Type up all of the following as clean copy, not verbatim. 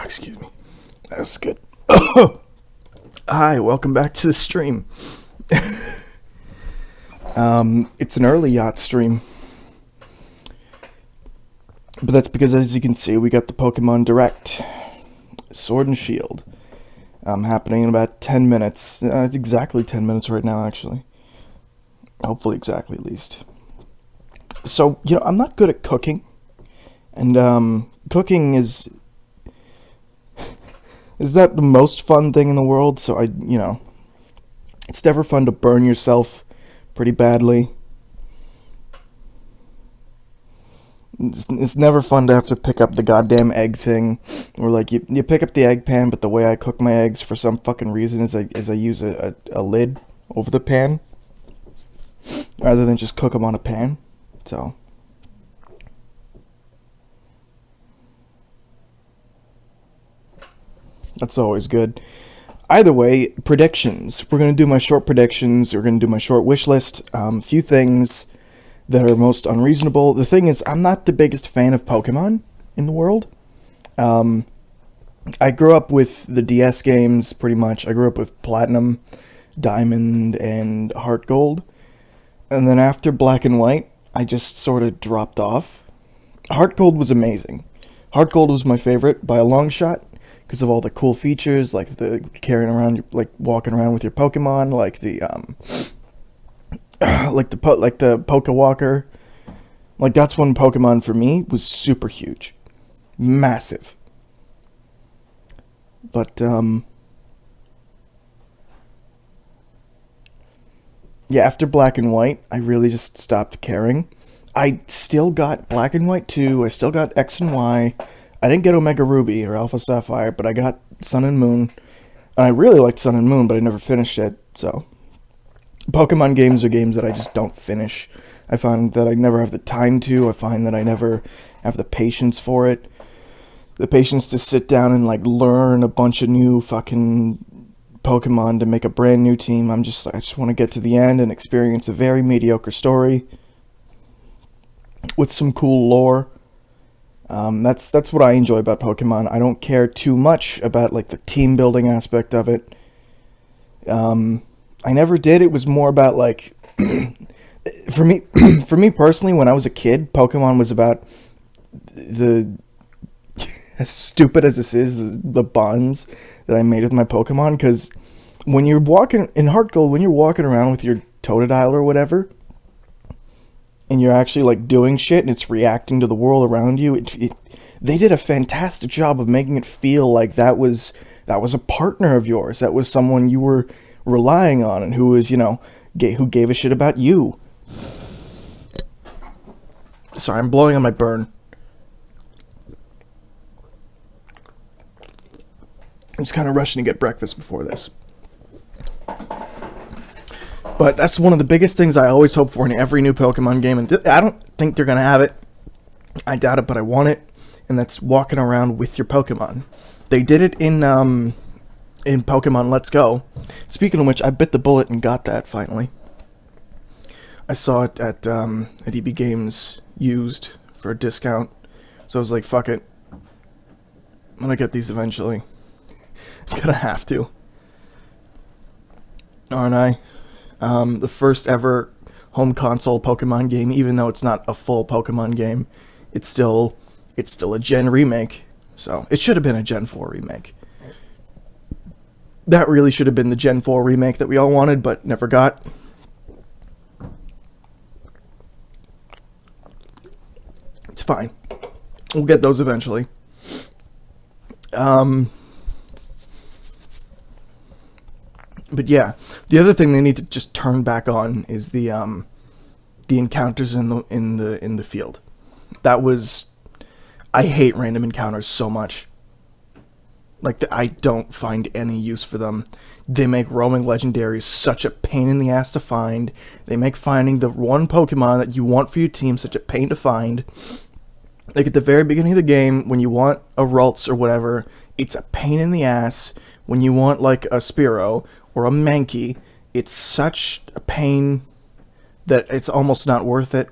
Excuse me. That was good. Hi, welcome back to the stream. It's an early yacht stream. But that's because, as you can see, we got the Pokemon Direct. Sword and Shield. Happening in about 10 minutes. It's exactly 10 minutes right now, actually. Hopefully exactly, at least. So, I'm not good at cooking. And, cooking is that the most fun thing in the world? So it's never fun to burn yourself pretty badly. It's never fun to have to pick up the goddamn egg thing. Or like you pick up the egg pan, but the way I cook my eggs for some fucking reason is I use a lid over the pan rather than just cook them on a pan. So that's always good. Either way, predictions. We're going to do my short predictions. We're going to do my short wish list. Few things that are most unreasonable. The thing is, I'm not the biggest fan of Pokemon in the world. I grew up with the DS games, pretty much. I grew up with Platinum, Diamond, and Heart Gold. And then after Black and White, I just sort of dropped off. Heart Gold was amazing. Heart Gold was my favorite by a long shot because of all the cool features, like the carrying around, like walking around with your Pokemon, like the the Poke Walker. Like, that's when Pokemon for me was super huge, massive. But yeah, after Black and White, I really just stopped caring. I still got Black and White 2, I still got X and Y. I didn't get Omega Ruby or Alpha Sapphire, but I got Sun and Moon. And I really liked Sun and Moon, but I never finished it, so. Pokemon games are games that I just don't finish. I find that I never have the time to. I find that I never have the patience for it. The patience to sit down and, learn a bunch of new fucking Pokemon to make a brand new team. I just want to get to the end and experience a very mediocre story with some cool lore. That's what I enjoy about Pokemon. I don't care too much about, the team building aspect of it. I never did. It was more about, for me personally, when I was a kid, Pokemon was about as stupid as this is, the bonds that I made with my Pokemon, because when you're walking, in Heart Gold, when you're walking around with your Totodile or whatever, and you're actually, doing shit, and it's reacting to the world around you, they did a fantastic job of making it feel like that was a partner of yours, that was someone you were relying on, and who was, who gave a shit about you. Sorry, I'm blowing on my burn. I'm just kind of rushing to get breakfast before this. But that's one of the biggest things I always hope for in every new Pokemon game, and I don't think they're going to have it. I doubt it, but I want it, and that's walking around with your Pokemon. They did it in Pokemon Let's Go. Speaking of which, I bit the bullet and got that, finally. I saw it at EB Games used for a discount, so I was like, fuck it. I'm gonna get these eventually. I'm gonna have to. Aren't I? The first ever home console Pokemon game, even though it's not a full Pokemon game, it's still a Gen remake. So, it should have been a Gen 4 remake. That really should have been the Gen 4 remake that we all wanted, but never got. It's fine. We'll get those eventually. But yeah, the other thing they need to just turn back on is the encounters in the field. I hate random encounters so much. I don't find any use for them. They make roaming legendaries such a pain in the ass to find. They make finding the one Pokemon that you want for your team such a pain to find. At the very beginning of the game, when you want a Ralts or whatever, it's a pain in the ass. When you want, a Spearow or a Mankey, it's such a pain that it's almost not worth it.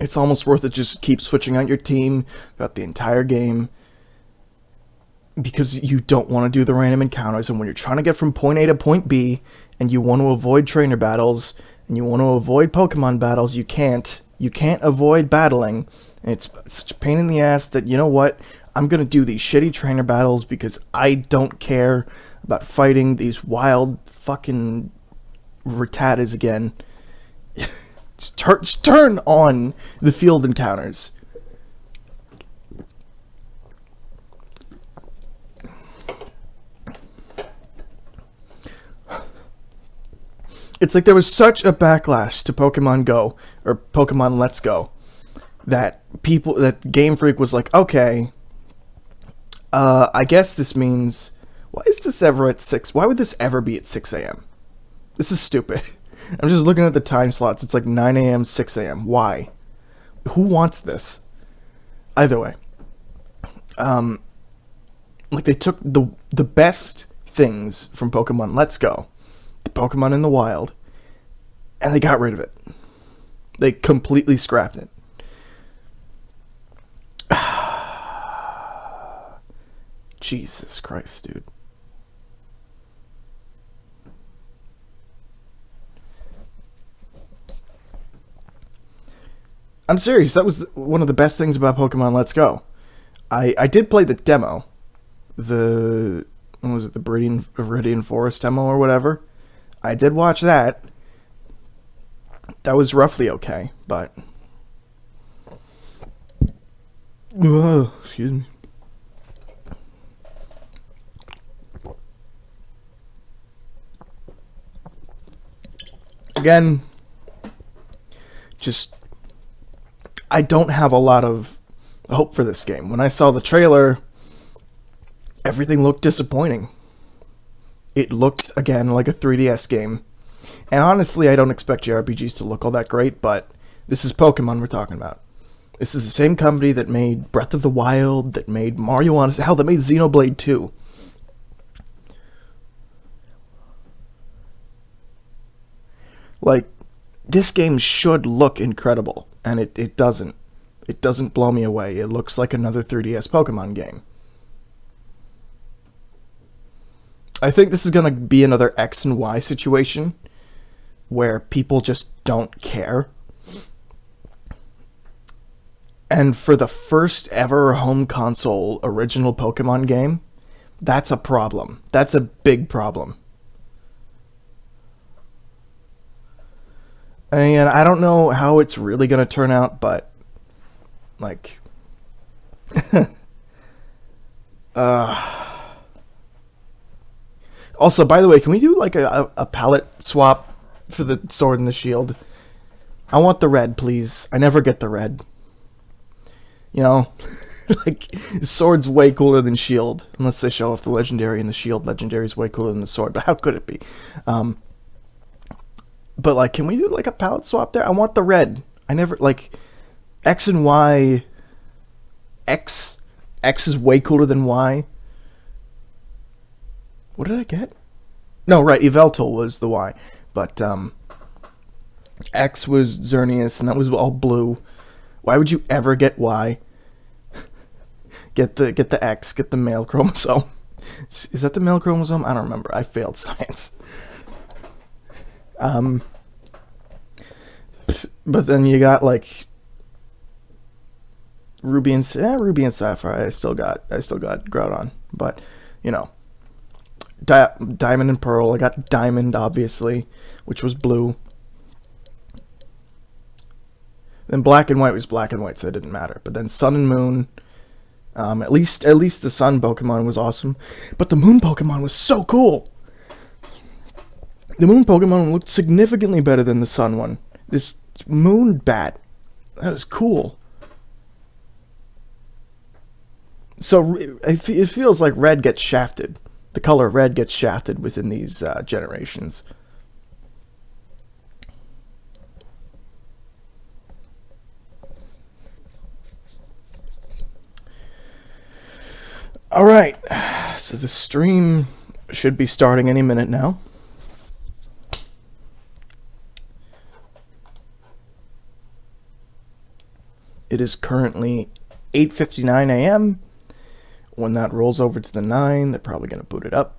It's almost worth it just keep switching out your team throughout the entire game, because you don't want to do the random encounters. And when you're trying to get from point A to point B, and you want to avoid trainer battles, and you want to avoid Pokemon battles, you can't. You can't avoid battling. And it's such a pain in the ass that, you know what, I'm going to do these shitty trainer battles because I don't care about fighting these wild fucking Rattatas again. just turn on the field encounters. It's like there was such a backlash to Pokemon Go, or Pokemon Let's Go, that Game Freak was like, okay, I guess this means, why is this ever at 6? Why would this ever be at 6 a.m.? This is stupid. I'm just looking at the time slots. It's like 9 a.m., 6 a.m. Why? Who wants this? Either way. Like, they took the best things from Pokemon Let's Go, the Pokemon in the wild, and they got rid of it. They completely scrapped it. Jesus Christ, dude. I'm serious. That was one of the best things about Pokemon Let's Go. I did play the demo. What was it, the Viridian Forest demo or whatever? I did watch that. That was roughly okay, but... excuse me. Again, just... I don't have a lot of hope for this game. When I saw the trailer, everything looked disappointing. It looked, again, like a 3DS game. And honestly, I don't expect JRPGs to look all that great, but this is Pokemon we're talking about. This is the same company that made Breath of the Wild, that made Mario Odyssey, hell, that made Xenoblade 2. Like, this game should look incredible, and it doesn't. It doesn't blow me away. It looks like another 3DS Pokemon game. I think this is going to be another X and Y situation, where people just don't care. And for the first ever home console original Pokemon game, that's a problem. That's a big problem. And I don't know how it's really going to turn out, but, like, also, by the way, can we do, like, a palette swap for the Sword and the Shield? I want the red, please. I never get the red. You know? Like, Sword's way cooler than Shield, unless they show off the Legendary, and the Shield Legendary is way cooler than the Sword, but how could it be? But, like, can we do, like, a palette swap there? I want the red. I never, like, X and Y... X is way cooler than Y. What did I get? No, right, Yveltal was the Y. But, X was Xerneas, and that was all blue. Why would you ever get Y? Get the X, get the male chromosome. Is that the male chromosome? I don't remember. I failed science. But then you got, like, Ruby and Sapphire. I still got Groudon, but you know, Diamond and Pearl. I got Diamond, obviously, which was blue. Then Black and White was Black and White, so it didn't matter. But then Sun and Moon. At least the Sun Pokemon was awesome, but the Moon Pokemon was so cool. The Moon Pokemon looked significantly better than the Sun one. This Moon Bat, that is cool. So it feels like Red gets shafted. The color Red gets shafted within these generations. Alright, so the stream should be starting any minute now. It is currently 8:59 a.m. When that rolls over to the 9, they're probably going to boot it up.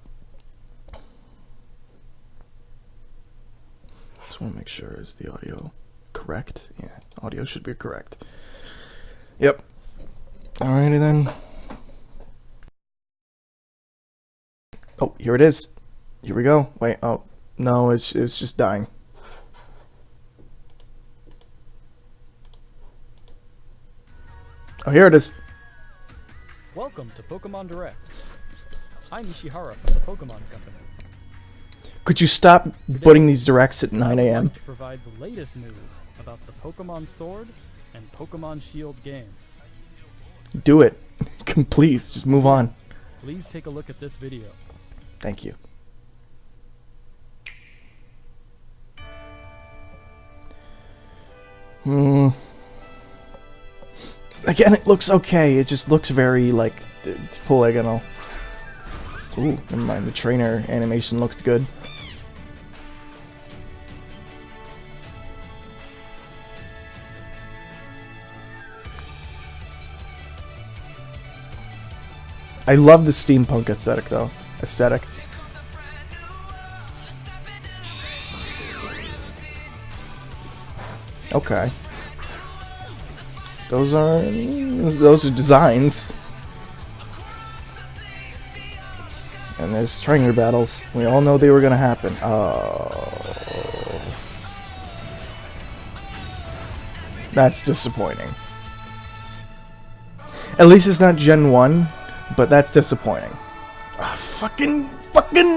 Just want to make sure, is the audio correct? Yeah, audio should be correct. Yep. Alrighty then. Oh, here it is. Here we go. Wait, oh, no, it's just dying. Oh, here it is. Welcome to Pokemon Direct. I'm Ishihara from the Pokemon Company. Could you stop putting these directs at 9 I'd a.m.? like to provide the latest news about the Pokemon Sword and Pokemon Shield games. Do it. Please, just move on. Please take a look at this video. Thank you. Again, it looks okay. It just looks very, like, polygonal. Ooh, never mind. The trainer animation looked good. I love the steampunk aesthetic, though. Okay. Those are designs. And there's trainer battles. We all know they were gonna happen. Oh. That's disappointing. At least it's not Gen 1, but that's disappointing. Fucking,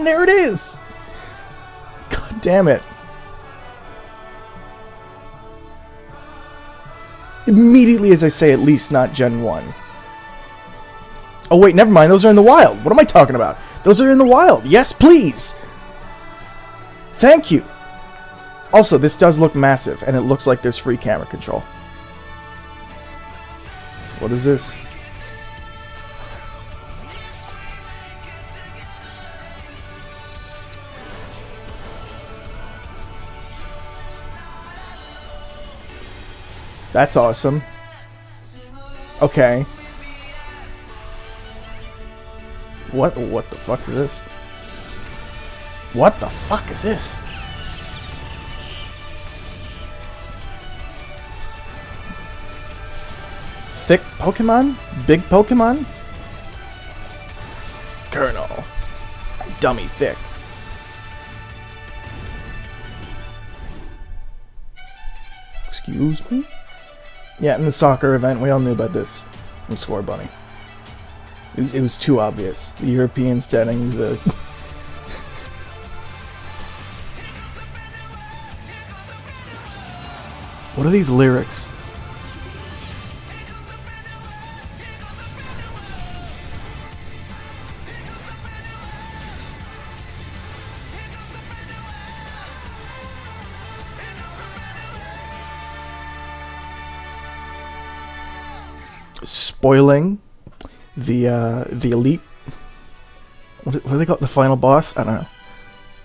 there it is! God damn it. Immediately as I say at least not Gen 1. Oh wait, never mind, those are in the wild. What am I talking about? Those are in the wild. Yes, please! Thank you! Also, this does look massive, and it looks like there's free camera control. What is this? That's awesome. Okay. What the fuck is this? What the fuck is this? Thick Pokemon? Big Pokemon? Colonel. Dummy thick. Excuse me? Yeah, in the soccer event, we all knew about this from Score Bunny. It was too obvious. The European setting, the... What are these lyrics? Spoiling the elite. What do they call it? The final boss? I don't know.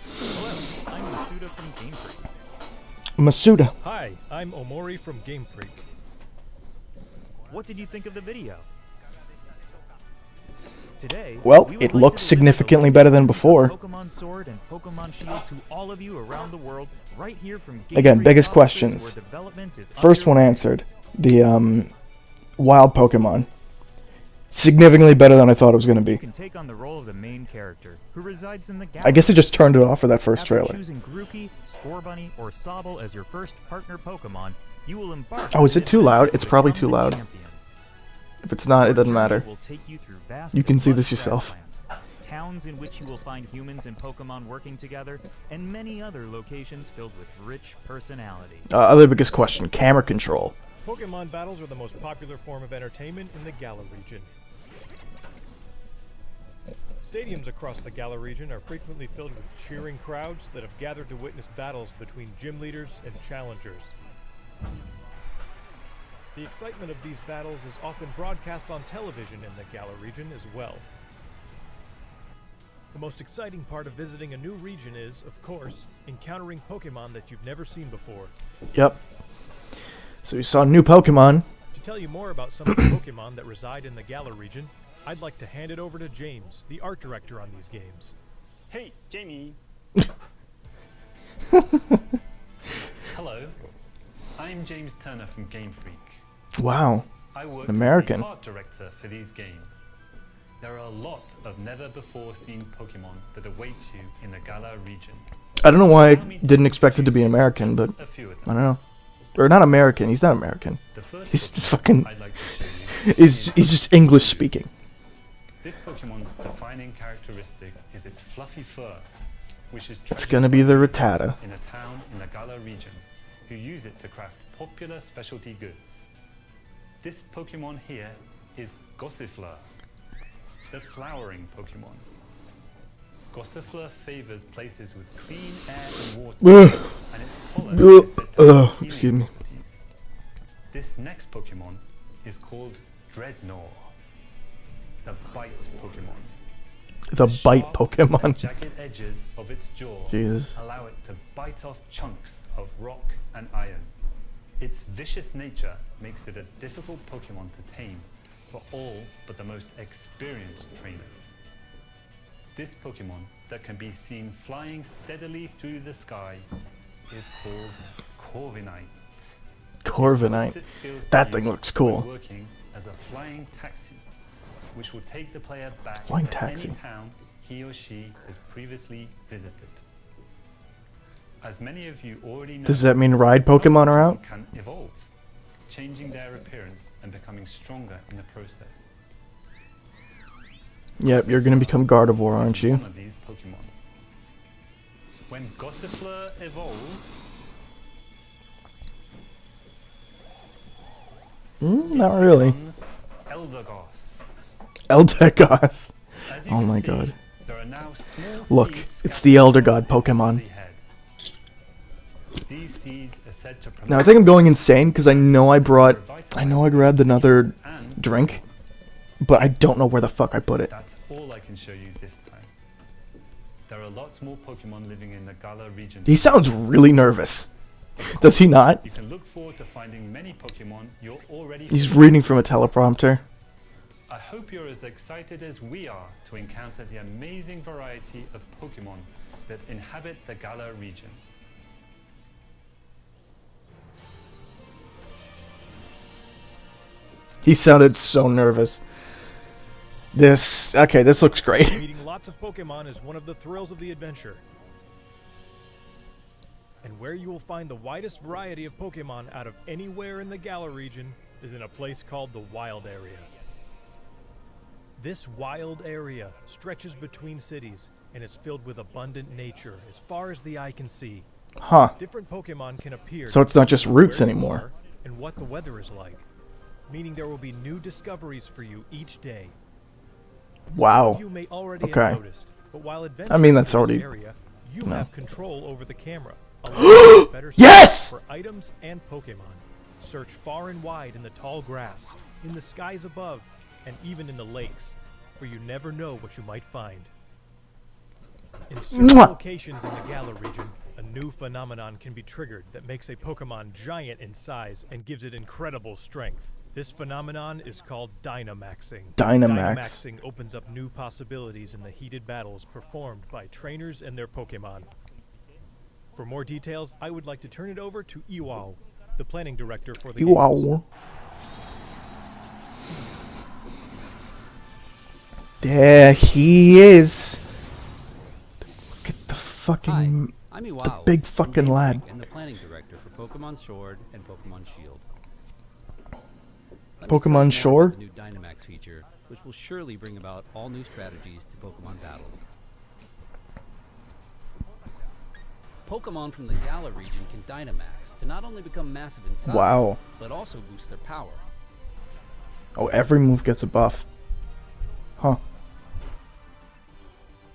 Hello, I'm Masuda from Game Freak. Masuda. Hi, I'm Omori from Game Freak. What did you think of the video? Today, Well, we would it like looks to significantly deliver better than before. Pokemon Sword and Pokemon Shield to all of you around the world, right here from Game Again, Freak's biggest offices questions. where development is First one underway. answered. The wild Pokemon. Significantly better than I thought it was going to You be. can take on the role of the main character, who resides in the I guess I just turned it off for that first After trailer. choosing Grookey, Scorbunny, or Sobble as your first partner Pokemon, you will embark Oh, is on it too loud? adventure It's to probably become too the loud. champion. If it's not, it doesn't matter. Will take you through vast You can see and this lush yourself. grasslands, towns in which you will find humans and Pokemon working together, and many other locations filled with rich personality. Other biggest question. Camera control. Pokemon battles are the most popular form of entertainment in the Galar region. Stadiums across the Galar region are frequently filled with cheering crowds that have gathered to witness battles between gym leaders and challengers. The excitement of these battles is often broadcast on television in the Galar region as well. The most exciting part of visiting a new region is, of course, encountering Pokemon that you've never seen before. Yep. So we saw new Pokemon. To tell you more about some of the Pokemon that reside in the Galar region, I'd like to hand it over to James, the art director on these games. Hey, Jamie. Hello, I'm James Turner from Game Freak. Wow. I work American. as the art director for these games. There are a lot of never-before-seen Pokemon that await you in the Galar region. I don't know why I didn't expect it to be American, but A few of I them. don't know. Or not American. He's not American. The first He's Pokemon fucking. I'd like to show you He's just English speaking. This Pokemon's defining characteristic is its fluffy fur, which is It's gonna be the Rattata. in a town in the Galar region, who use it to craft popular specialty goods. This Pokemon here is Gossifleur, the flowering Pokemon. Gossifleur favors places with clean air and water, and its pollen is said to have healing Excuse me. properties. This next Pokemon is called Dreadnought, the bite Pokemon. The bite Sharp Pokemon. and jagged edges of its jaw Jesus. allow it to bite off chunks of rock and iron. Its vicious nature makes it a difficult Pokemon to tame for all but the most experienced trainers. This Pokemon that can be seen flying steadily through the sky is called Corviknight. Corviknight. Its skills to That thing use looks cool. when working as a flying taxi, which will take the player back Flying to taxi. any town he or she has previously visited. As many of you already know, Does that mean ride Pokemon are out? can evolve, changing their appearance and becoming stronger in the process. Yep, you're gonna become Gardevoir, aren't Is you? one of these Pokemon. When Gossifleur evolves, Not really. becomes Eldegoss. Eldegoss. As you Oh can my see, god. there are now small Look, seeds it's scattered the Elder God across its Pokemon. fuzzy head. These seeds are said to Now I think I'm going insane because I know I grabbed another and drink, but I don't know where the fuck I put it. that's all I can show you this time. There are lots more Pokemon living in the Galar region. He sounds really nervous. Does he not? You can look forward to finding many Pokemon you're already He's familiar reading from a teleprompter. I hope you're as excited as we are to encounter the amazing variety of Pokemon that inhabit the Galar region. He sounded so nervous. This looks great. Meeting lots of Pokemon is one of the thrills of the adventure. And where you will find the widest variety of Pokemon out of anywhere in the Galar region is in a place called the Wild Area. This wild area stretches between cities and is filled with abundant nature as far as the eye can see. Huh. Different Pokemon can appear. So it's not just depending on roots where you anymore. are and what the weather is like, meaning there will be new discoveries for you each day. Wow. You may already Okay. have noticed, but while I mean, that's adventuring through already- this area, you no. have control over the camera. allowing you to better search Yes! for items and Pokemon. Search far and wide in the tall grass, in the skies above, and even in the lakes, for you never know what you might find. In certain Mwah! locations in the Galar region, a new phenomenon can be triggered that makes a Pokemon giant in size and gives it incredible strength. This phenomenon is called Dynamaxing. Dynamax. Dynamaxing opens up new possibilities in the heated battles performed by trainers and their Pokemon. For more details, I would like to turn it over to Iwao, the planning director for the games. Wow. There he is. Look at the fucking Hi, I'm Iwao, big from fucking Game lad. Freak and the planning director for Pokemon Sword and Pokemon Shield. Let me Pokemon tell you more Shore? about the new Dynamax feature, which will surely bring about all new strategies to Pokemon battles. Pokemon from the Galar region can Dynamax to not only become massive in size, Wow. but also boost their power. Oh, every move gets a buff. Huh.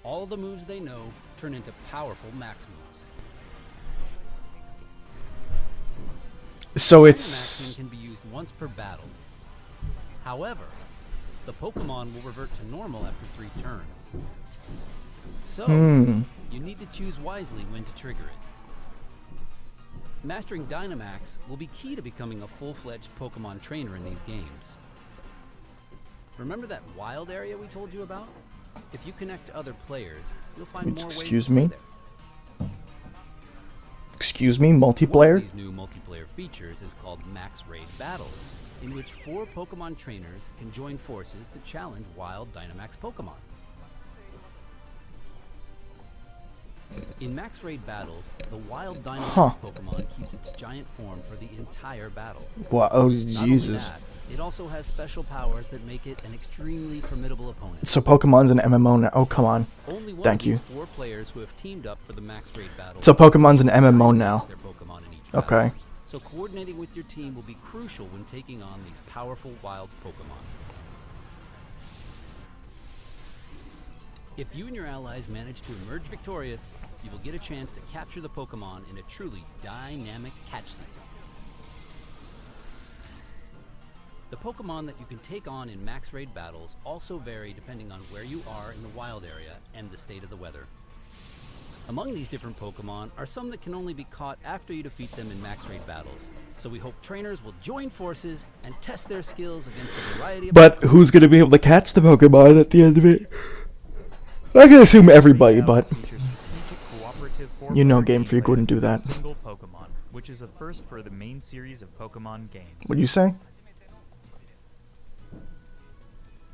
All the moves they know turn into powerful max moves. So Dynamaxing it's can be used once per battle. However, the Pokemon will revert to normal after 3 turns. So, you need to choose wisely when to trigger it. Mastering Dynamax will be key to becoming a full-fledged Pokemon trainer in these games. Remember that wild area we told you about? If you connect to other players, you'll find more ways Excuse to play me? there. Excuse me, One multiplayer? of these new multiplayer features is called Max Raid Battles, in which 4 Pokemon trainers can join forces to challenge wild Dynamax Pokemon. In Max Raid Battles, the wild Dynamax Pokemon keeps its giant form for the entire battle. Wow, oh, Not only Jesus. that, it also has special powers that make it an extremely formidable opponent. So Pokemon's an MMO now. Oh, come on. Only one Thank of these you. 4 players who have teamed up for the Max Raid battle. So Pokemon's an MMO now. Their Pokemon in each battle. Okay. So coordinating with your team will be crucial when taking on these powerful wild Pokemon. If you and your allies manage to emerge victorious, you will get a chance to capture the Pokemon in a truly dynamic catch sequence. The Pokemon that you can take on in Max Raid battles also vary depending on where you are in the wild area and the state of the weather. Among these different Pokemon are some that can only be caught after you defeat them in Max Raid battles, so we hope trainers will join forces and test their skills against a variety of But who's going to be able to catch the Pokemon at the end of it? I can assume everybody, but you know Game Freak wouldn't do that. Single Pokemon, which is a first for the main series of Pokemon games. What'd you say?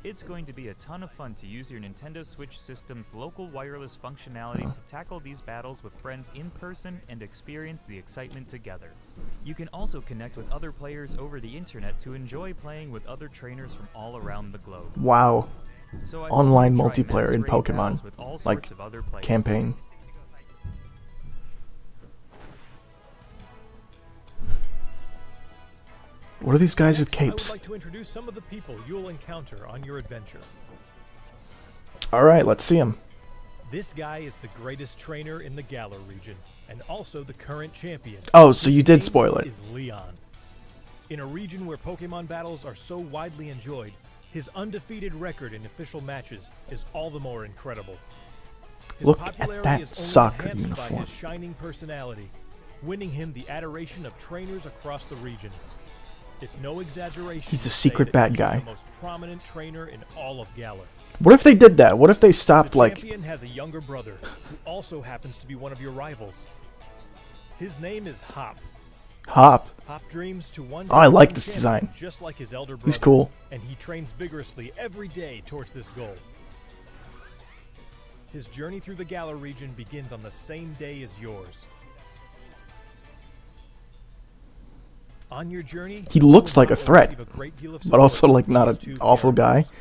It's going to be a ton of fun to use your Nintendo Switch system's local wireless functionality to tackle these battles with friends in person and experience the excitement together. You can also connect with other players over the internet to enjoy playing with other trainers from all around the globe. Wow. So I hope Online you try multiplayer Max in Raid battles Pokemon. with all Like, sorts of other players. campaign. What are these guys with Next, capes? I would like to introduce some of the people you'll encounter on your adventure. Alright, let's see them. This guy is the greatest trainer in the Galar region, and also the current champion. Oh, so you His did name spoil it. is Leon. In a region where Pokemon battles are so widely enjoyed, his undefeated record in official matches is all the more incredible. His Look at popularity that is only soccer enhanced uniform. by his shining personality, winning him the adoration of trainers across the region. It's no exaggeration. He's a to say secret that bad he's guy. the most prominent trainer in all of Galar. What if they did that? What if they stopped, The like... champion has a younger brother who also happens to be one of your rivals. His name is Hop. Hop? Hop dreams to one Oh, I day like become this champion, design. just like his elder brother. He's cool. And he trains vigorously every day towards this goal. His journey through the Galar region begins on the same day as yours. On your journey, He looks you will like a not only threat, receive a great deal of but also, support like, from not these an two awful guy. characters.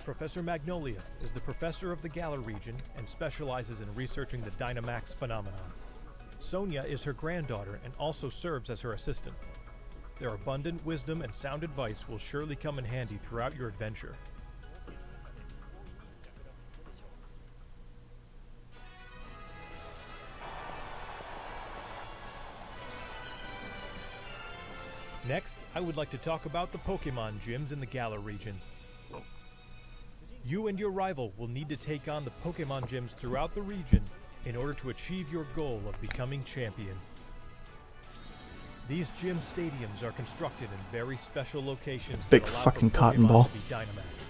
Professor Magnolia is the professor of the Galar region and specializes in researching the Dynamax phenomenon. Sonia is her granddaughter and also serves as her assistant. Their abundant wisdom and sound advice will surely come in handy throughout your adventure. Next, I would like to talk about the Pokemon gyms in the Galar region. You and your rival will need to take on the Pokemon gyms throughout the region in order to achieve your goal of becoming champion. These gym stadiums are constructed in very special locations Big that allow fucking for cotton Pokemon ball. to be Dynamax.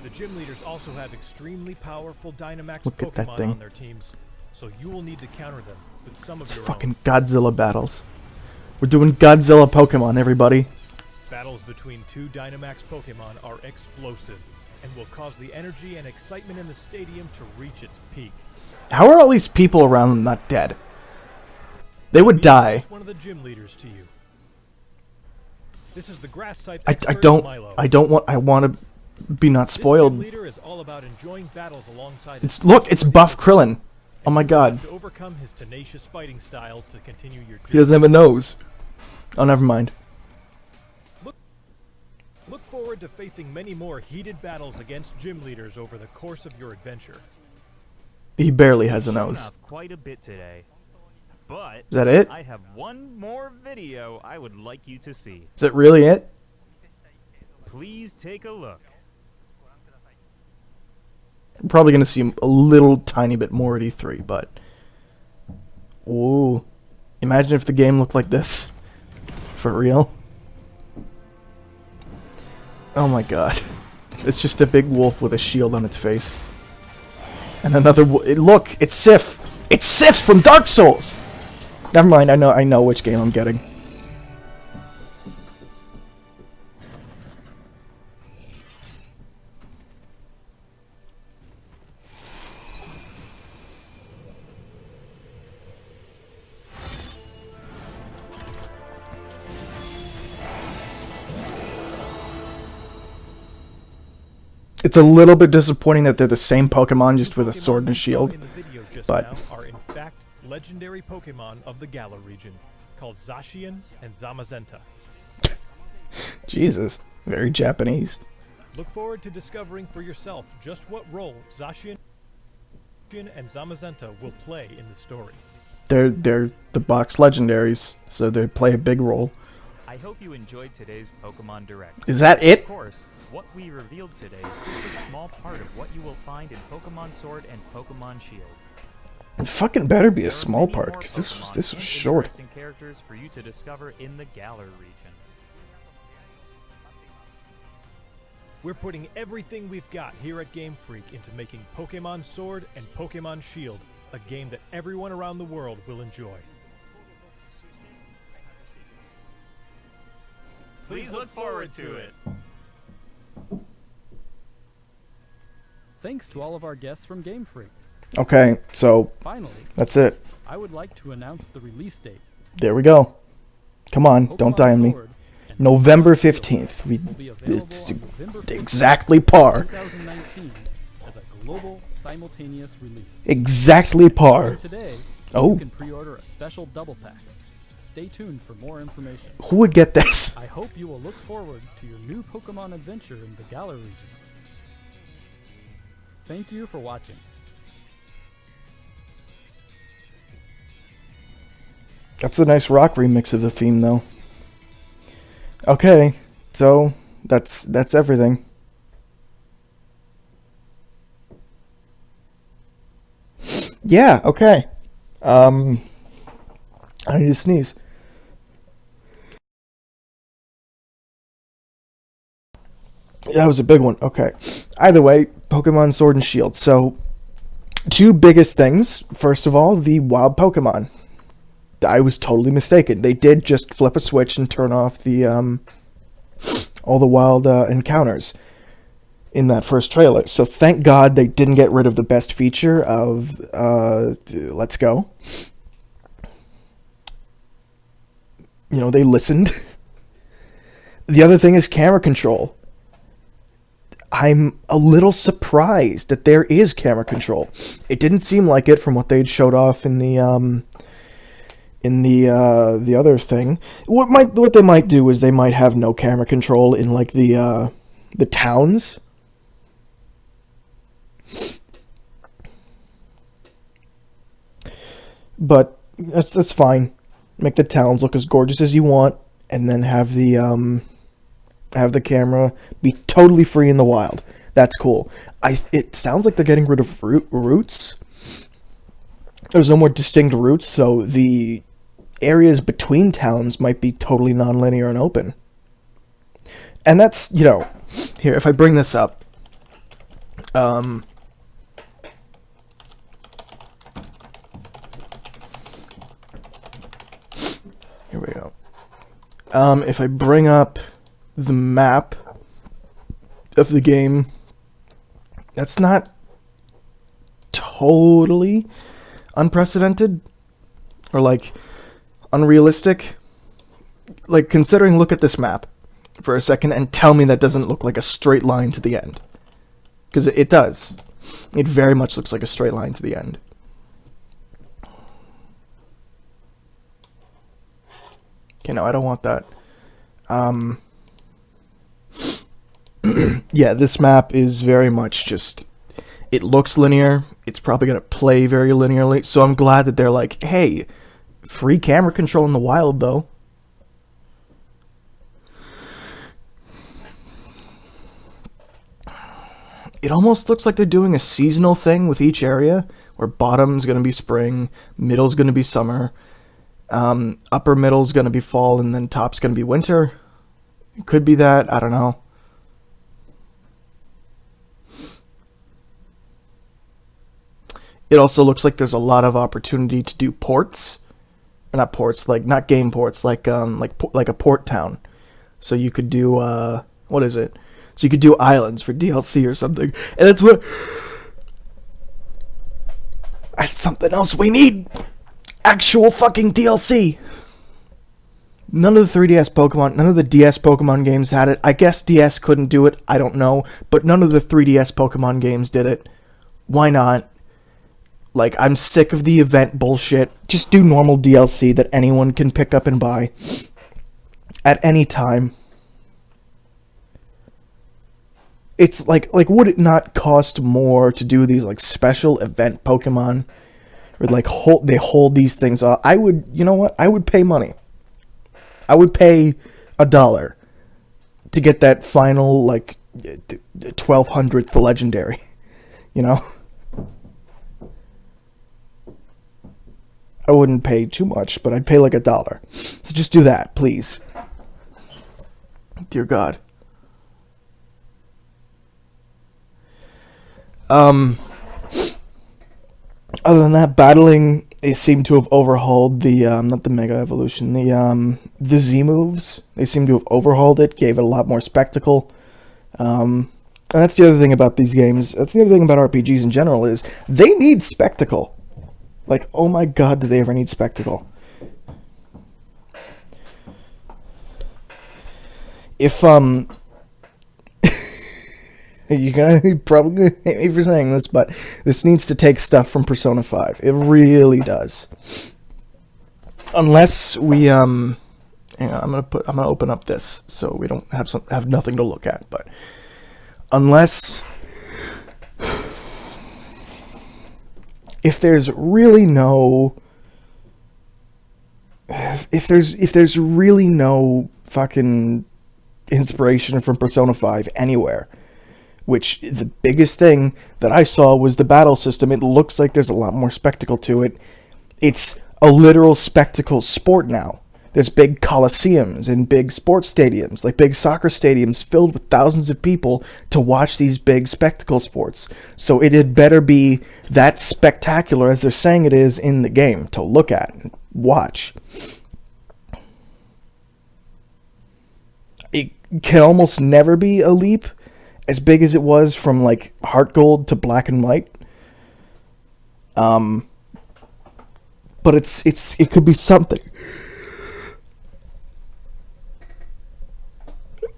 The gym leaders also have extremely powerful Dynamax Look at that Pokemon thing. on their teams, so you will need to counter them with some of It's your fucking own. Godzilla battles. We're doing Godzilla Pokemon, everybody. Battles between two Dynamax Pokemon are explosive and will cause the energy and excitement in the stadium to reach its peak. How are all these people around them not dead? They would die. Introduce one of the gym leaders to you. This is the grass type I expert don't Milo. I want to be not This gym spoiled. leader is all about enjoying battles alongside It's his look, it's Buff Krillin. Oh and my you will god. have to overcome his tenacious fighting style to continue your He journey. doesn't have a nose. Oh, never mind. Look forward to facing many more heated battles against gym leaders over the course of your adventure. He barely has a Shown nose. off quite a bit today. But Is that it? I have one more video I would like you to see. Is that really it? Please take a look. I'm probably going to see a little tiny bit more at E3, but Ooh. Imagine if the game looked like this. For real. Oh my god. It's just a big wolf with a shield on its face. And another look, it's Sif! It's Sif from Dark Souls! Never mind, I know which game I'm getting. It's a little bit disappointing that they're the same Pokemon, just with a sword and a shield. In the video just But now are in fact legendary Pokemon of the Galar region, called Zacian and Zamazenta. Jesus, very Japanese. Look forward to discovering for yourself just what role Zacian and Zamazenta will play in the story. They're the box legendaries, so they play a big role. I hope you enjoyed today's Pokemon Direct. Is that it? Of course, what we revealed today is just a small part of what you will find in Pokemon Sword and Pokemon Shield. It fucking better be There a are small many part, more because this Pokemon was and short. interesting characters for you to discover in the Galar region. We're putting everything we've got here at Game Freak into making Pokemon Sword and Pokemon Shield a game that everyone around the world will enjoy. Please look forward to it. Thanks to all of our guests from Game Freak. Okay, so Finally, that's it. I would like to announce the release date. There we go. Come on, Pokemon don't die on me. Sword and November Pokemon Shield 15th. will be available It's on November 15th, exactly par. 2019 as a global simultaneous release. Exactly par. Today, Oh. you can pre-order a special double pack. Stay tuned for more information. Who would get this? I hope you will look forward to your new Pokemon adventure in the Galar region. Thank you for watching. That's a nice rock remix of the theme, though. Okay, so that's everything. Yeah, okay. I need to sneeze. That was a big one. Okay. Either way, Pokemon Sword and Shield. So, two biggest things. First of all, the wild Pokemon. I was totally mistaken. They did just flip a switch and turn off the all the wild encounters in that first trailer. So thank God they didn't get rid of the best feature of Let's Go. You know, they listened. The other thing is camera control. I'm a little surprised that there is camera control. It didn't seem like it from what they had showed off in the other thing. What they might do is they might have no camera control in like the towns. But that's fine. Make the towns look as gorgeous as you want, and then have the camera be totally free in the wild. That's cool. It sounds like they're getting rid of routes. There's no more distinct routes, so the areas between towns might be totally non-linear and open. And that's, you know, here, if I bring this up, here we go. If I bring up the map of the game, that's not totally unprecedented or like unrealistic. Like, considering, look at this map for a second and tell me that doesn't look like a straight line to the end, because it does. It very much looks like a straight line to the end. Okay, no, I don't want that. Yeah, this map is very much just, it looks linear. It's probably going to play very linearly. So I'm glad that they're like, hey, free camera control in the wild, though. it almost looks like they're doing a seasonal thing with each area, where bottom's going to be spring, middle's going to be summer, upper middle's going to be fall, and then top's going to be winter. It could be that. I don't know. It also looks like there's a lot of opportunity to do ports. Not ports, like not game ports, like a port town. So you could do what is it? So you could do islands for DLC or something. And that's something else we need. Actual fucking DLC. None of the 3DS Pokemon, none of the DS Pokemon games had it. I guess DS couldn't do it. I don't know, but none of the 3DS Pokemon games did it. Why not? Like, I'm sick of the event bullshit. Just do normal DLC that anyone can pick up and buy at any time. It's like would it not cost more to do these like special event Pokemon, or like they hold these things off? I would, you know what? I would pay money. I would pay $1 to get that final like 1200th legendary. You know. I wouldn't pay too much, but I'd pay like $1. So just do that, please. Dear God. Other than that, battling, they seem to have overhauled the not the Mega Evolution, the Z moves. They seem to have overhauled it, gave it a lot more spectacle. And that's the other thing about these games. That's the other thing about RPGs in general is they need spectacle. Like, oh my God, do they ever need spectacle? If, you're probably gonna hate me for saying this, but this needs to take stuff from Persona 5. It really does. Unless we, hang on, I'm gonna open up this so we don't have nothing to look at, but unless... If there's really no fucking inspiration from Persona 5 anywhere, which the biggest thing that I saw was the battle system. It looks like there's a lot more spectacle to it. It's a literal spectacle sport now. There's big coliseums and big sports stadiums, like big soccer stadiums filled with thousands of people to watch these big spectacle sports. So it had better be that spectacular as they're saying it is in the game to look at and watch. It can almost never be a leap as big as it was from like Heart Gold to Black and White. But it could be something.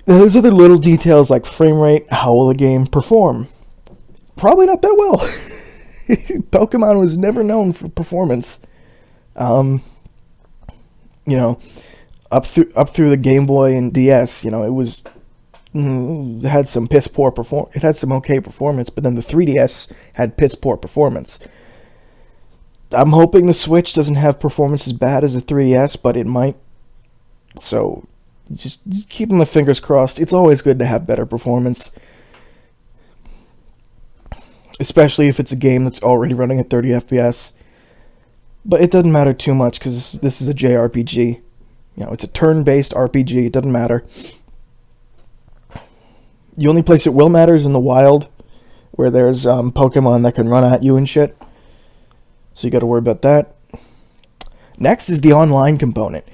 There's other little details like frame rate, how will the game perform? Probably not that well. Pokemon was never known for performance. You know, up through the Game Boy and DS, you know, it had some piss poor it had some okay performance, but then the 3DS had piss poor performance. I'm hoping the Switch doesn't have performance as bad as the 3DS, but it might. So just keeping my fingers crossed. It's always good to have better performance, especially if it's a game that's already running at 30 FPS. But it doesn't matter too much because this is a JRPG. You know, it's a turn-based RPG. It doesn't matter. The only place it will matter is in the wild, where there's Pokemon that can run at you and shit. So you got to worry about that. Next is the online component.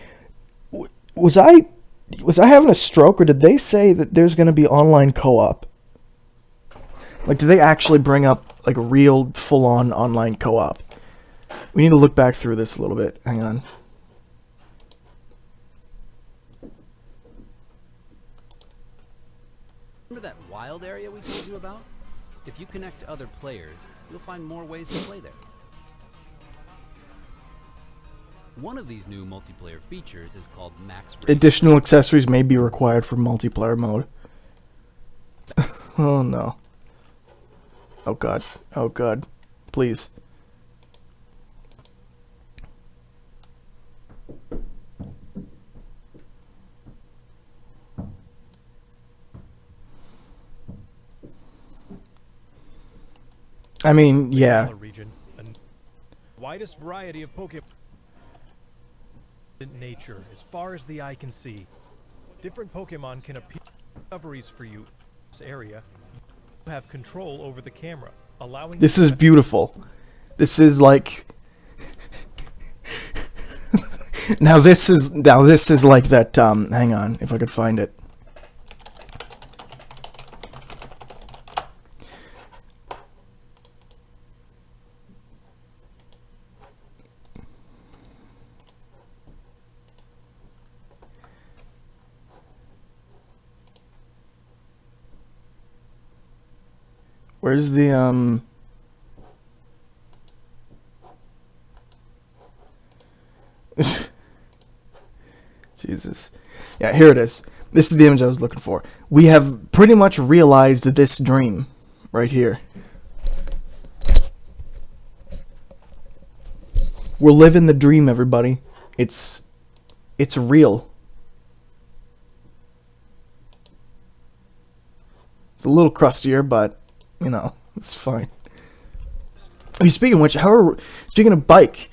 Was I having a stroke, or did they say that there's going to be online co-op? Like, did they actually bring up like a real full-on online co-op? We need to look back through this a little bit. Hang on. Remember that wild area we told you about? If you connect to other players, you'll find more ways to play there. One of these new multiplayer features is called Max Raid. Additional accessories may be required for multiplayer mode. Oh no. Oh god. Oh god. Please. I mean, yeah. Galar region, the widest variety of Pokemon in nature, as far as the eye can see. Different Pokemon can appear discoveries for you in this area. You have control over the camera, allowing This you is to beautiful. This is like now this is like that hang on, if I could find it. Where's the Jesus. Yeah, here it is. This is the image I was looking for. We have pretty much realized this dream right here. We're living the dream, everybody. It's real. It's a little crustier, but you know, it's fine. Hey, speaking of which, speaking of bike,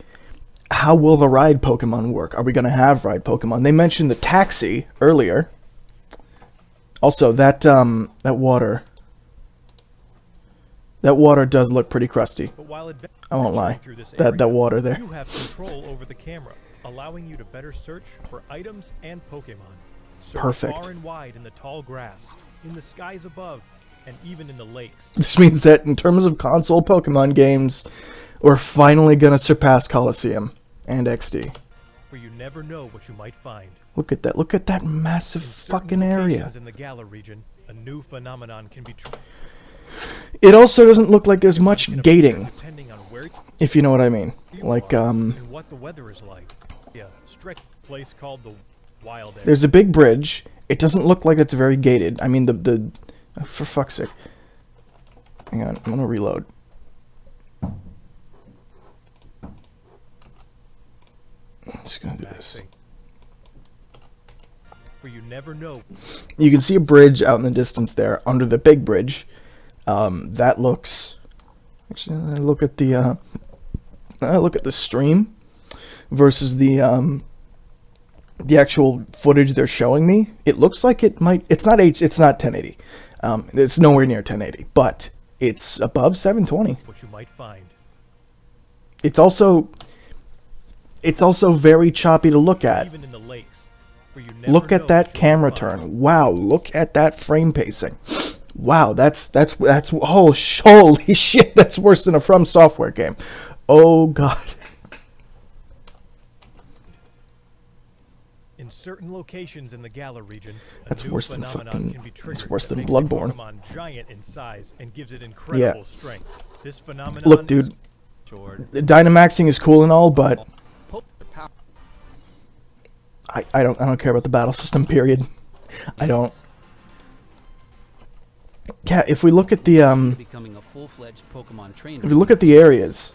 how will the ride Pokemon work? Are we going to have ride Pokemon? They mentioned the taxi earlier. Also, that water does look pretty crusty. But while I won't lie. through this That area, water there. You have control over the camera, allowing you to better search for items and Pokemon. Search Perfect. far and wide in the tall grass, in the skies above, and even in the lakes. This means that in terms of console Pokemon games, we're finally going to surpass Coliseum and XD. For you never know what you might find. Look at that. Look at that massive In certain fucking area. locations in the Galar region, a new phenomenon can be It also doesn't look like there's much can appear gating, depending on where if you know what I mean. you Like, are and what the weather is like. Yeah, strict place called the Wild Area. there's a big bridge. It doesn't look like it's very gated. I mean, for fuck's sake. Hang on, I'm gonna reload. I'm just gonna do this. For you never know. You can see a bridge out in the distance there, under the big bridge. That looks. Actually, look at the stream versus the actual footage they're showing me. It looks like it might. It's not 1080. It's nowhere near 1080, but it's above 720. What you might find. It's also very choppy to look at. Even in the lakes. For you never Look know at that what you camera might find. turn. Wow, look at that frame pacing. Wow, that's holy shit, that's worse than a From Software game. Oh god. In certain locations in the Galar region, That's a new worse than phenomenon fucking- can be that's triggered worse that than makes a Bloodborne. Pokemon giant in size and gives it incredible strength. This phenomenon Look, dude, is Dynamaxing is cool and all, but Poke power. I don't care about the battle system, period. I don't. Yeah, if we look at the Becoming a full-fledged Pokemon trainer. if we look at the areas,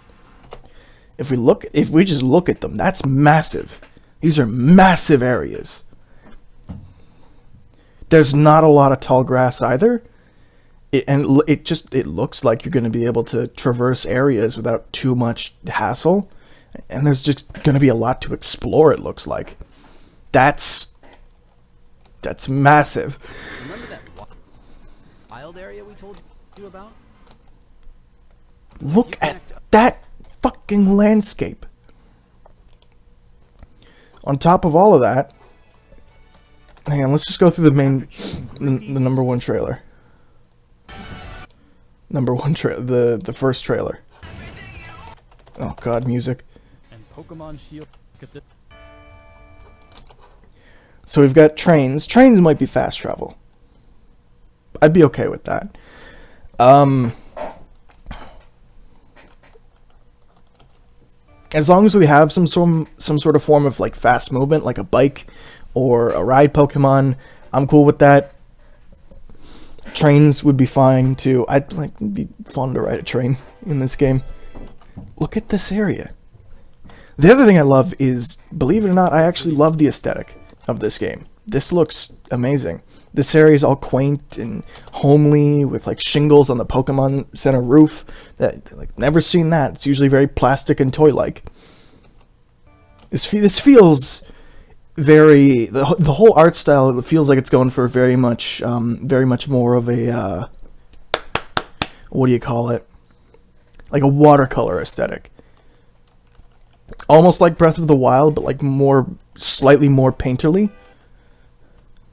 if we just look at them, that's massive. These are massive areas. There's not a lot of tall grass either. It looks like you're going to be able to traverse areas without too much hassle, and there's just going to be a lot to explore. It looks like that's massive. Remember that wild area we told you about? Look at that fucking landscape. On top of all of that, hang on, let's just go through the number one trailer. The first trailer. Oh god, music. And Pokemon Shield. Look at this. So we've got trains. Trains might be fast travel. I'd be okay with that. As long as we have some sort of form of like fast movement, like a bike or a ride Pokemon, I'm cool with that. Trains would be fine too. It'd be fun to ride a train in this game. Look at this area. The other thing I love is, believe it or not, I actually love the aesthetic of this game. This looks amazing. This area is all quaint and homely with like shingles on the Pokemon Center roof. That like never seen that. It's usually very plastic and toy-like. This feels very the whole art style. It feels like it's going for very much more of a what do you call it? Like a watercolor aesthetic. Almost like Breath of the Wild, but like slightly more painterly.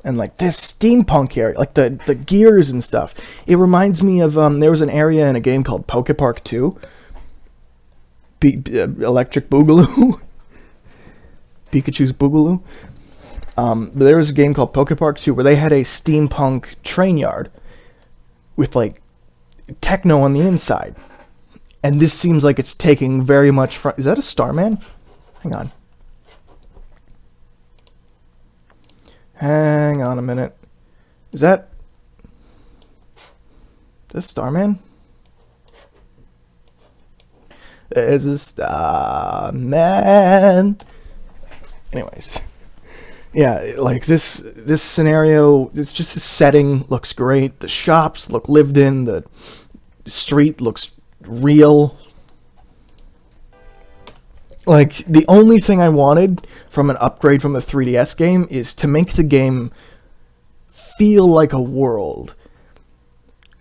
And like this steampunk area, like the gears and stuff. It reminds me of there was an area in a game called Poke Park 2. Electric Boogaloo. Pikachu's Boogaloo. But there was a game called Poke Park 2 where they had a steampunk train yard with like techno on the inside. And this seems like it's taking very much from... Is that a Starman? Hang on. Hang on a minute. Is that... This Starman? There's a Starman. Anyways. Yeah, like this scenario, it's just the setting looks great. The shops look lived in. The street looks real. Like, the only thing I wanted from an upgrade from a 3DS game is to make the game feel like a world.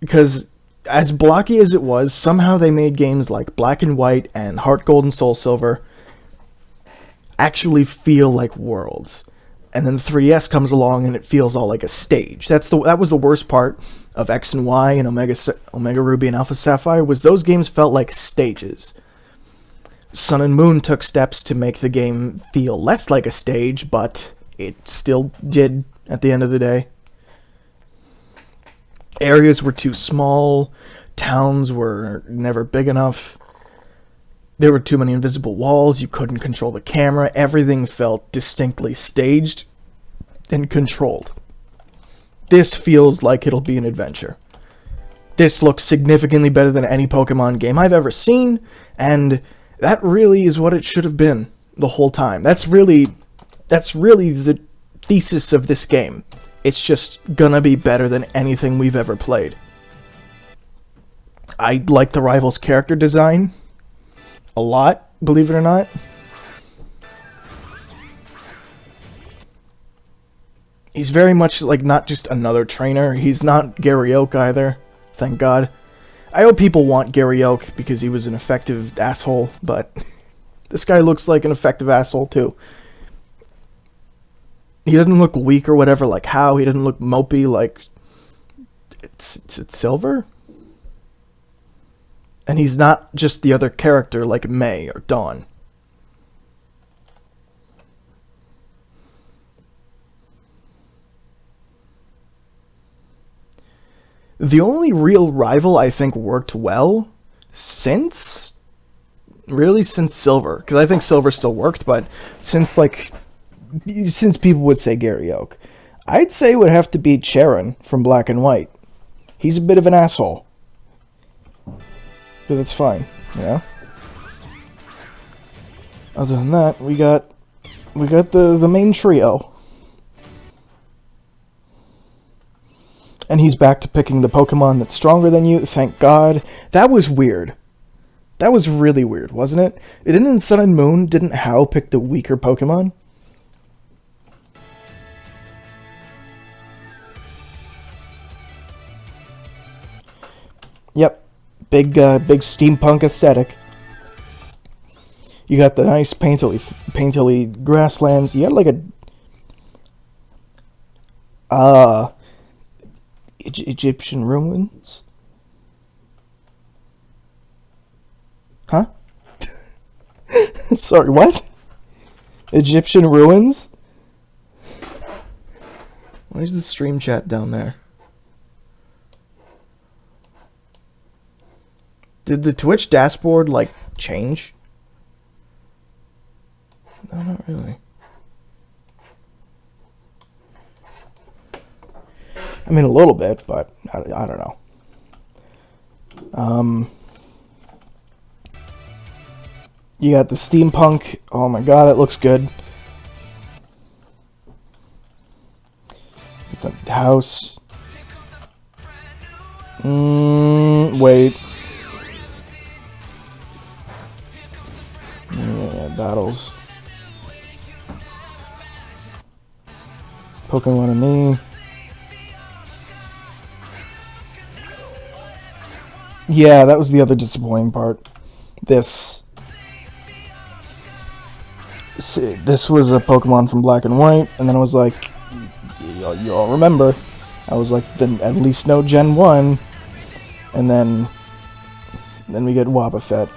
Because as blocky as it was, somehow they made games like Black and White and Heart Gold and Soul Silver actually feel like worlds. And then the 3DS comes along and it feels all like a stage. That was the worst part of X and Y and Omega Ruby and Alpha Sapphire, was those games felt like stages. Sun and Moon took steps to make the game feel less like a stage, but it still did at the end of the day. Areas were too small, towns were never big enough. There were too many invisible walls, you couldn't control the camera, everything felt distinctly staged and controlled. This feels like it'll be an adventure. This looks significantly better than any Pokemon game I've ever seen, and that really is what it should have been the whole time. That's really the thesis of this game. It's just gonna be better than anything we've ever played. I like the Rivals character design a lot, believe it or not. He's very much like not just another trainer. He's not Gary Oak either, thank God. I hope people want Gary Oak because he was an effective asshole, but this guy looks like an effective asshole too. He doesn't look weak or whatever like How. He doesn't look mopey like it's Silver. And he's not just the other character like May or Dawn. The only real rival I think worked well since Silver, because I think Silver still worked, but since people would say Gary Oak, I'd say it would have to be Charon from Black and White. He's a bit of an asshole. But that's fine, you know? Other than that, we got the main trio. And he's back to picking the Pokemon that's stronger than you, thank God. That was weird. That was really weird, wasn't it? Didn't in Sun and Moon, didn't How pick the weaker Pokemon? Yep. Big steampunk aesthetic. You got the nice painterly grasslands. You got like a Egyptian ruins. Huh? Sorry, what? Egyptian ruins? Why is the stream chat down there? Did the Twitch dashboard, like, change? No, not really. I mean, a little bit, but I don't know. You got the steampunk. Oh my god, it looks good. The house. Wait. Yeah, battles. Pokemon and me. Yeah, that was the other disappointing part. This was a Pokemon from Black and White, and then I was like, you all remember, I was like, then at least no Gen 1, and then we get Wobbuffet.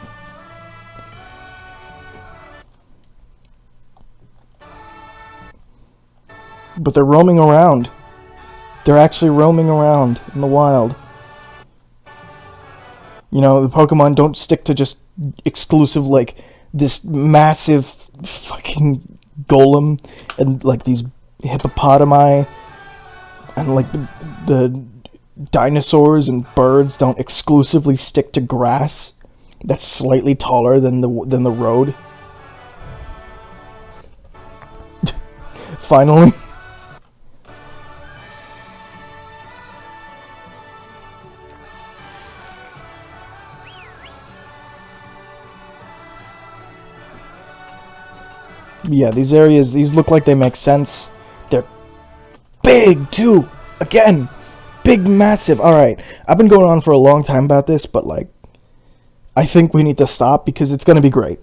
But they're roaming around. They're actually roaming around in the wild. You know, the Pokemon don't stick to just exclusive, like, this massive fucking golem and, like, these hippopotami and, like, the dinosaurs and birds don't exclusively stick to grass that's slightly taller than the road. Finally. Yeah, these areas, these look like they make sense. They're big, too. Again, big, massive. Alright, I've been going on for a long time about this, but, like, I think we need to stop because it's going to be great.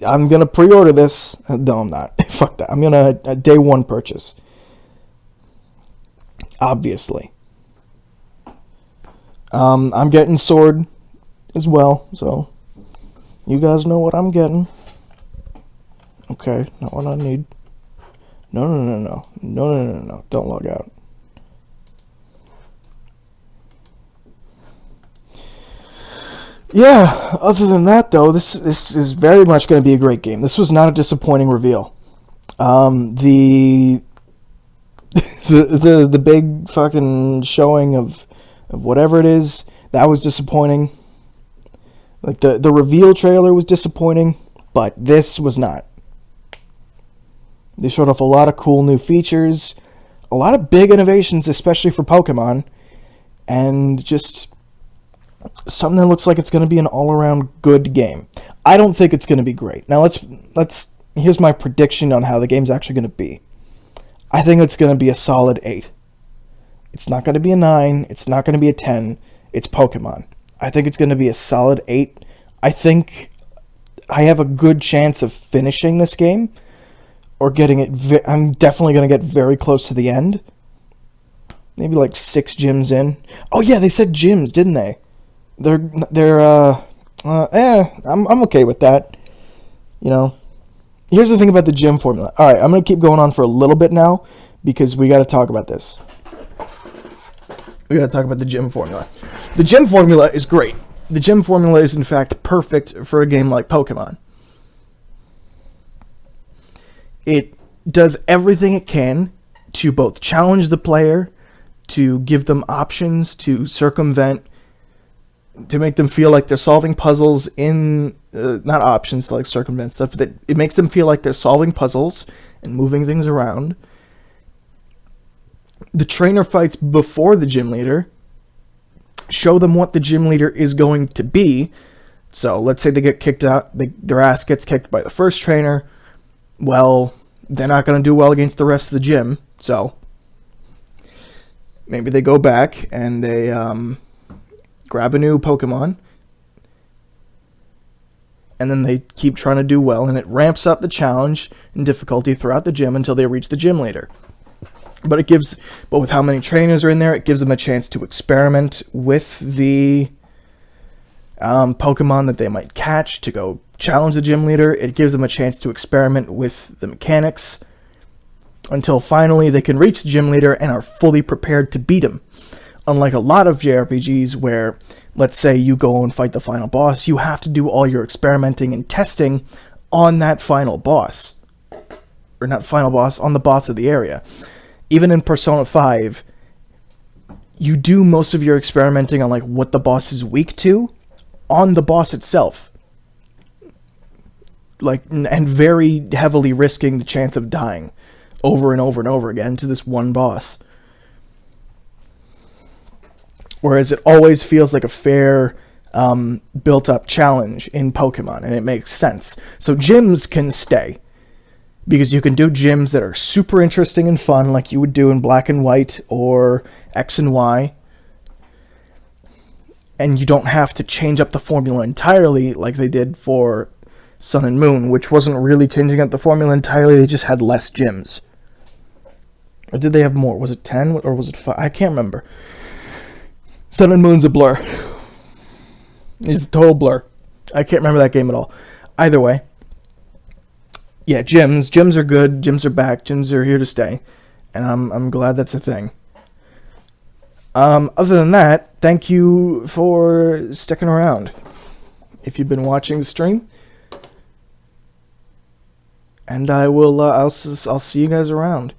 I'm going to pre-order this. No, I'm not. Fuck that. I'm going to day one purchase. Obviously. I'm getting Sword as well, so you guys know what I'm getting. Okay, not what I need. No. Don't log out. Yeah, other than that, though, this is very much going to be a great game. This was not a disappointing reveal. The big fucking showing of whatever it is, that was disappointing. Like, the reveal trailer was disappointing, but this was not. They showed off a lot of cool new features, a lot of big innovations, especially for Pokemon, and just something that looks like it's going to be an all-around good game. I don't think it's going to be great. Now here's my prediction on how the game's actually going to be. I think it's going to be a solid 8. It's not going to be a 9. It's not going to be a 10. It's Pokemon. I think it's going to be a solid 8. I think I have a good chance of finishing this game, or getting it. I'm definitely going to get very close to the end. Maybe like 6 gyms in. Oh yeah, they said gyms, didn't they? I'm okay with that. You know, here's the thing about the gym formula. All right, I'm going to keep going on for a little bit now because we got to talk about this. We got to talk about the gym formula. The gym formula is great. The gym formula is in fact perfect for a game like Pokemon. It does everything it can to both challenge the player, to give them options, to circumvent, to make them feel like they're solving puzzles in, not options to like circumvent stuff, that it makes them feel like they're solving puzzles and moving things around. The trainer fights before the gym leader show them what the gym leader is going to be. So let's say they get kicked out, their ass gets kicked by the first trainer. Well, they're not going to do well against the rest of the gym, so maybe they go back and they grab a new Pokemon, and then they keep trying to do well, and it ramps up the challenge and difficulty throughout the gym until they reach the gym leader. But with how many trainers are in there, it gives them a chance to experiment with the Pokemon that they might catch to go challenge the gym leader. It gives them a chance to experiment with the mechanics until finally they can reach the gym leader and are fully prepared to beat him. Unlike a lot of JRPGs where, let's say you go and fight the final boss, you have to do all your experimenting and testing on that final boss. Or not final boss, on the boss of the area. Even in Persona 5, you do most of your experimenting on like what the boss is weak to on the boss itself. Like, and very heavily risking the chance of dying over and over and over again to this one boss. Whereas it always feels like a fair, built-up challenge in Pokemon, and it makes sense. So gyms can stay, because you can do gyms that are super interesting and fun, like you would do in Black and White or X and Y. And you don't have to change up the formula entirely like they did for Sun and Moon, which wasn't really changing up the formula entirely, they just had less gyms. Or did they have more? Was it 10 or was it 5? I can't remember. Sun and Moon's a blur. It's a total blur. I can't remember that game at all. Either way. Yeah, gyms. Gyms are good. Gyms are back. Gyms are here to stay. And I'm glad that's a thing. Other than that, thank you for sticking around. If you've been watching the stream. And I will, I'll see you guys around.